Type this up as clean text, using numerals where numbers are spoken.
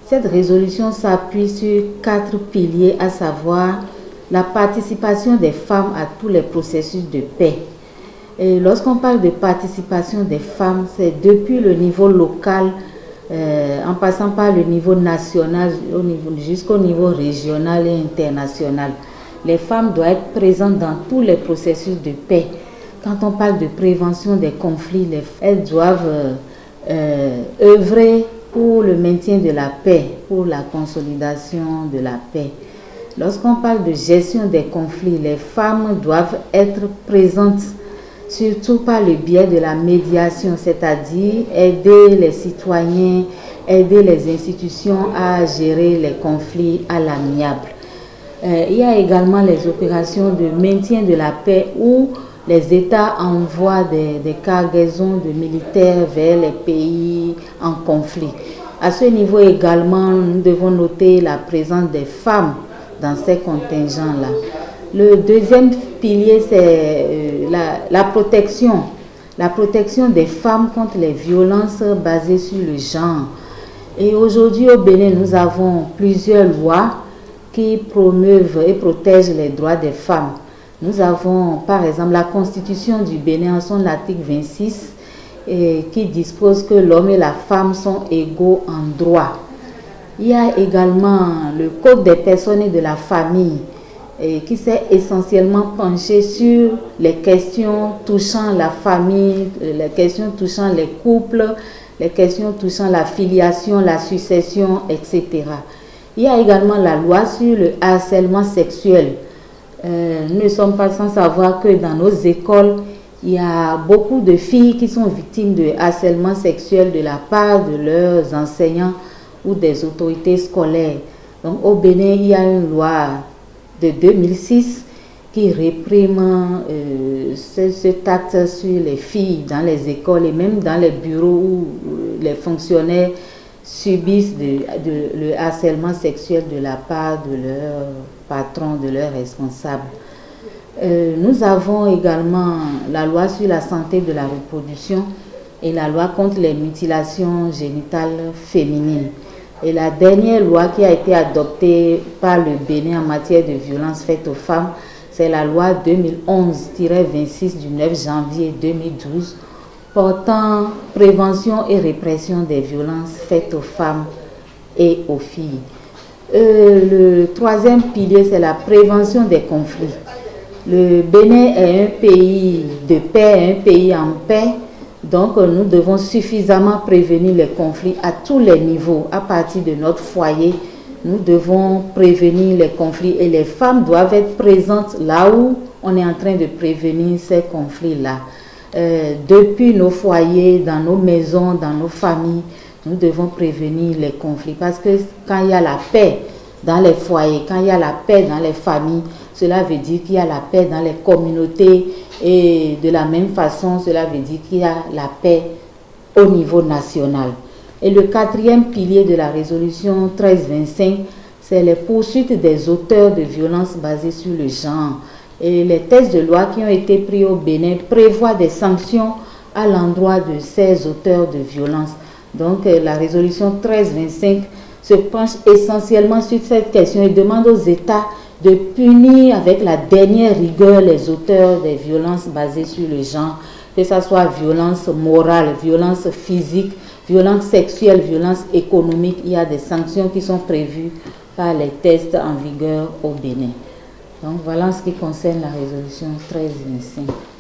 Cette résolution s'appuie sur 4 piliers, à savoir la participation des femmes à tous les processus de paix. Et lorsqu'on parle de participation des femmes, c'est depuis le niveau local, en passant par le niveau national jusqu'au niveau régional et international. Les femmes doivent être présentes dans tous les processus de paix. Quand on parle de prévention des conflits, elles doivent œuvrer pour le maintien de la paix, pour la consolidation de la paix. Lorsqu'on parle de gestion des conflits, les femmes doivent être présentes, surtout par le biais de la médiation, c'est-à-dire aider les citoyens, aider les institutions à gérer les conflits à l'amiable. Il y a également les opérations de maintien de la paix où les États envoient des cargaisons de militaires vers les pays en conflit. À ce niveau également, nous devons noter la présence des femmes dans ces contingents-là. Le deuxième pilier, c'est la protection. La protection des femmes contre les violences basées sur le genre. Et aujourd'hui au Bénin, nous avons plusieurs lois qui promeuvent et protègent les droits des femmes. Nous avons par exemple la Constitution du Bénin en son article 26 qui dispose que l'homme et la femme sont égaux en droit. Il y a également le Code des personnes et de la famille qui s'est essentiellement penché sur les questions touchant la famille, les questions touchant les couples, les questions touchant la filiation, la succession, etc. Il y a également la loi sur le harcèlement sexuel. Nous ne sommes pas sans savoir que dans nos écoles, il y a beaucoup de filles qui sont victimes de harcèlement sexuel de la part de leurs enseignants ou des autorités scolaires. Donc au Bénin, il y a une loi de 2006 qui réprime cet acte sur les filles dans les écoles et même dans les bureaux où les fonctionnaires subissent le harcèlement sexuel de la part de leur patron, de leurs responsables. Nous avons également la loi sur la santé de la reproduction et la loi contre les mutilations génitales féminines. Et la dernière loi qui a été adoptée par le Bénin en matière de violences faites aux femmes, c'est la loi 2011-26 du 9 janvier 2012 portant prévention et répression des violences faites aux femmes et aux filles. Le troisième pilier, c'est la prévention des conflits. Le Bénin est un pays de paix, un pays en paix. Donc, nous devons suffisamment prévenir les conflits à tous les niveaux. À partir de notre foyer, nous devons prévenir les conflits et les femmes doivent être présentes là où on est en train de prévenir ces conflits-là. Depuis nos foyers, dans nos maisons, dans nos familles, nous devons prévenir les conflits. Parce que quand il y a la paix dans les foyers, quand il y a la paix dans les familles, cela veut dire qu'il y a la paix dans les communautés et de la même façon, cela veut dire qu'il y a la paix au niveau national. Et le quatrième pilier de la résolution 1325, c'est les poursuites des auteurs de violences basées sur le genre. Et les textes de loi qui ont été pris au Bénin prévoient des sanctions à l'endroit de ces auteurs de violences. Donc la résolution 1325 se penche essentiellement sur cette question et demande aux États de punir avec la dernière rigueur les auteurs des violences basées sur le genre, que ce soit violence morale, violence physique, violence sexuelle, violence économique. Il y a des sanctions qui sont prévues par les textes en vigueur au Bénin. Donc voilà en ce qui concerne la résolution 1325.